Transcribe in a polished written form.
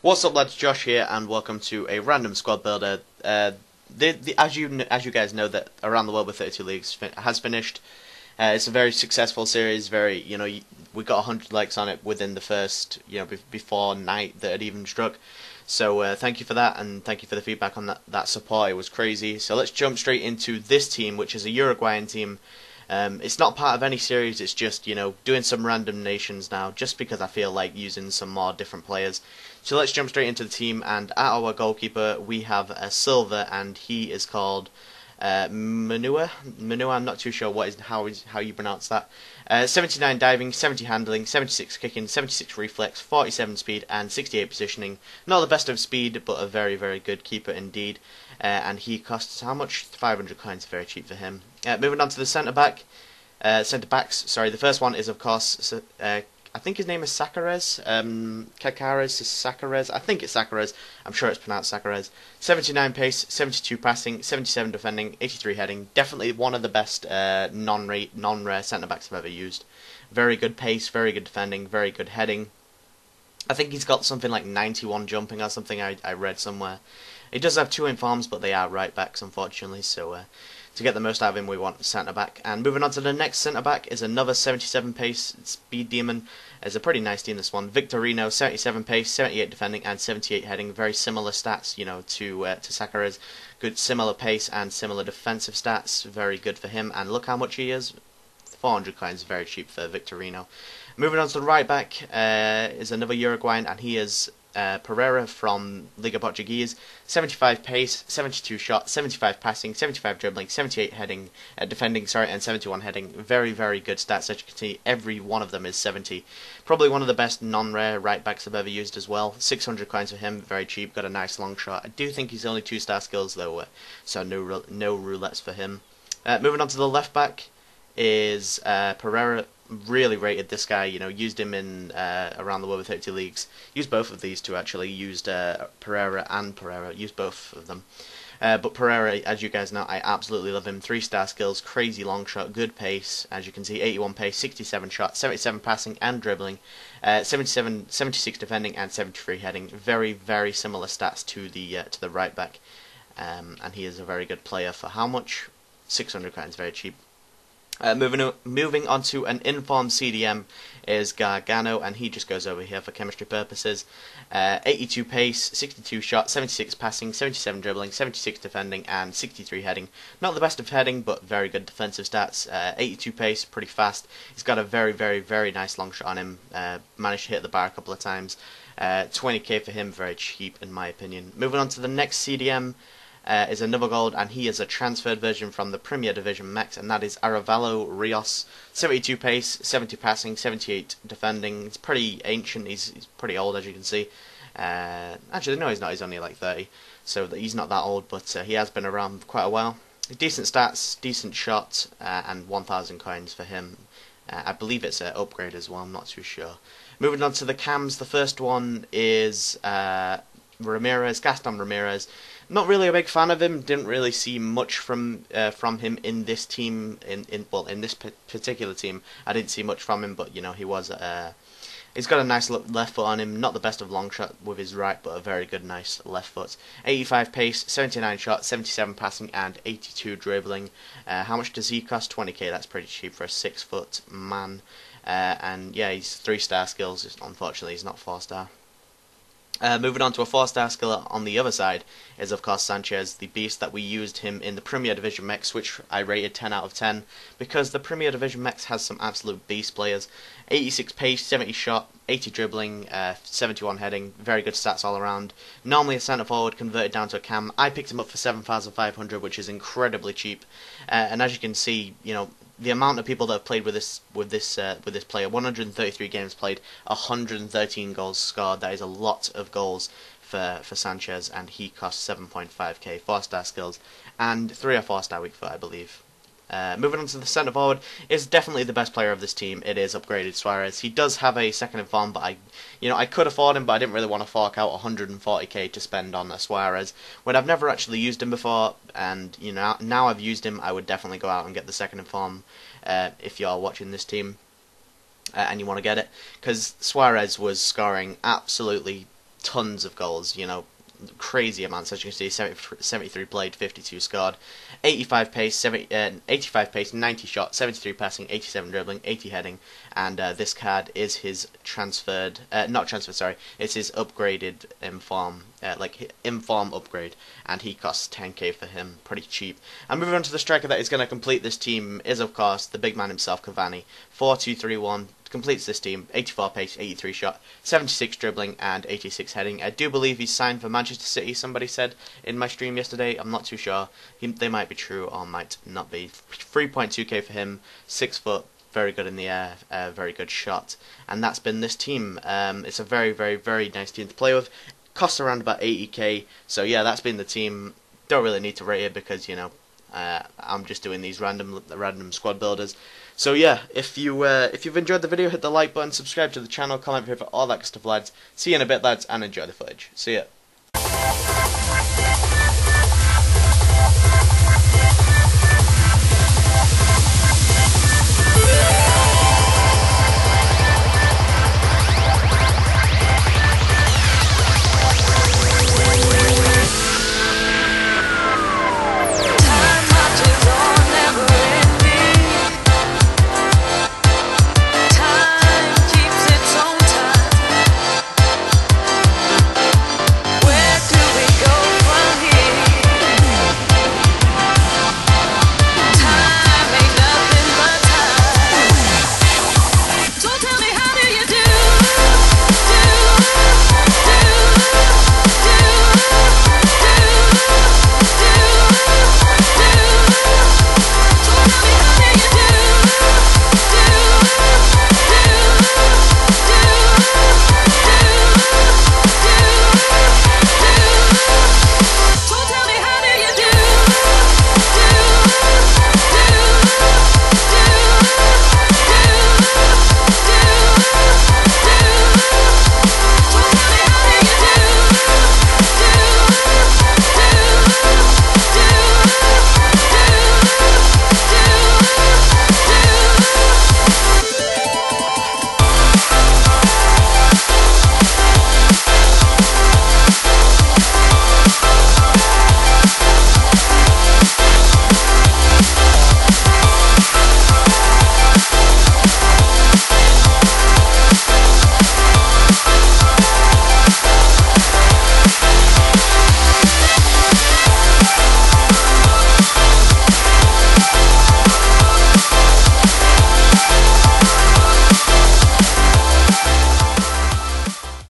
What's up, lads? Josh here, and welcome to a random squad builder. As you guys know, that Around the World with 32 Leagues has finished. It's a very successful series. We got 100 likes on it within the first, before night that it even struck. So thank you for that, and thank you for the feedback on that support. It was crazy. So let's jump straight into this team, which is a Uruguayan team. It's not part of any series. It's just doing some random nations now, just because I feel like using some more different players. So let's jump straight into the team, and at our goalkeeper we have a Silva, and he is called Manua. I'm not too sure how you pronounce that. 79 diving, 70 handling, 76 kicking, 76 reflex, 47 speed, and 68 positioning. Not the best of speed, but a very, very good keeper indeed. And he costs how much? 500 coins. Very cheap for him. Moving on to the centre backs. Sorry, the first one is of course I think his name is Sacarez. Sacarez. I think it's Sacarez. I'm sure it's pronounced Sacarez. 79 pace, 72 passing, 77 defending, 83 heading. Definitely one of the best non-rare centre backs I've ever used. Very good pace, very good defending, very good heading. I think he's got something like 91 jumping or something. I read somewhere. He does have 2 informs, but they are right backs, unfortunately. So to get the most out of him, we want centre back. And moving on to the next centre back is another 77 pace speed demon. It's a pretty nice team, this one. Victorino, 77 pace, 78 defending, and 78 heading. Very similar stats, to Sacarez. Good similar pace and similar defensive stats. Very good for him. And look how much he is. 400 coins, very cheap for Victorino. Moving on to the right back is another Uruguayan, and he is Pereira from Liga Portuguese. 75 pace, 72 shot, 75 passing, 75 dribbling, 78 heading, defending, and 71 heading. Very, very good stats. As you can see, every one of them is 70. Probably one of the best non-rare right backs I've ever used as well. 600 coins for him, very cheap. Got a nice long shot. I do think he's only 2-star skills though, so no roulettes for him. Moving on to the left back is Pereira. Really rated this guy, used him in Around the World with 32 Leagues. Used both of these two actually, used Pereira and Pereira, used both of them. But Pereira, as you guys know, I absolutely love him. 3-star skills, crazy long shot, good pace, as you can see, 81 pace, 67 shot, 77 passing and dribbling, 76 defending and 73 heading. Very, very similar stats to the right back. And he is a very good player for how much? 600 coins, very cheap. Moving on to an informed CDM is Gargano, and he just goes over here for chemistry purposes. 82 pace, 62 shot, 76 passing, 77 dribbling, 76 defending, and 63 heading. Not the best of heading, but very good defensive stats. 82 pace, pretty fast. He's got a very, very, very nice long shot on him. Managed to hit the bar a couple of times. 20k for him, very cheap in my opinion. Moving on to the next CDM. Is another gold, and he is a transferred version from the Premier Division Max, and that is Aravalo Rios. 72 pace, 70 passing, 78 defending. He's pretty ancient, he's pretty old, as you can see. Actually, no, he's not, he's only like 30, so he's not that old, but he has been around quite a while. Decent stats, decent shot, and 1,000 coins for him. I believe it's an upgrade as well, I'm not too sure. Moving on to the cams, the first one is Gaston Ramirez. Not really a big fan of him. Didn't really see much from him in this team. In this particular team, I didn't see much from him. But he was. He's got a nice left foot on him. Not the best of long shot with his right, but a very good, nice left foot. 85 pace, 79 shot, 77 passing, and 82 dribbling. How much does he cost? 20k. That's pretty cheap for a 6-foot man. And yeah, he's 3-star skills. Unfortunately, he's not 4-star. Moving on to a 4-star skill on the other side is of course Sanchez, the beast that we used him in the Premier Division Max, which I rated 10 out of 10 because the Premier Division Max has some absolute beast players. 86 pace, 70 shot, 80 dribbling, 71 heading, very good stats all around. Normally a centre forward converted down to a cam. I picked him up for 7,500, which is incredibly cheap. And as you can see, the amount of people that have played with this player, 133 games played, 113 goals scored. That is a lot of goals for Sanchez, and he costs 7.5k, 4-star skills, and 3 or 4-star weak foot, I believe. Moving on to the centre forward, is definitely the best player of this team. It is upgraded Suarez. He does have a second in form, but I could afford him, but I didn't really want to fork out 140k to spend on a Suarez when I've never actually used him before. And now I've used him, I would definitely go out and get the second in form if you're watching this team and you want to get it, because Suarez was scoring absolutely tons of goals. Crazy amounts, as you can see. 73 played, 52 scored, 85 pace, 85 pace, 90 shot, 73 passing, 87 dribbling, 80 heading, and this card is his not transferred, sorry, it's his upgraded inform, inform upgrade, and he costs 10k for him, pretty cheap. And moving on to the striker that is going to complete this team is, of course, the big man himself, Cavani. 4-2-3-1. Completes this team, 84 pace, 83 shot, 76 dribbling, and 86 heading. I do believe he's signed for Manchester City, somebody said in my stream yesterday. I'm not too sure. They might be true or might not be. 3.2k for him, 6 foot, very good in the air, very good shot. And that's been this team. It's a very, very, very nice team to play with. Costs around about 80k. So yeah, that's been the team. Don't really need to rate it because, I'm just doing these random squad builders. So yeah, if you've enjoyed the video, hit the like button, subscribe to the channel, comment, favorite, all that stuff, lads. See you in a bit, lads, and enjoy the footage. See ya.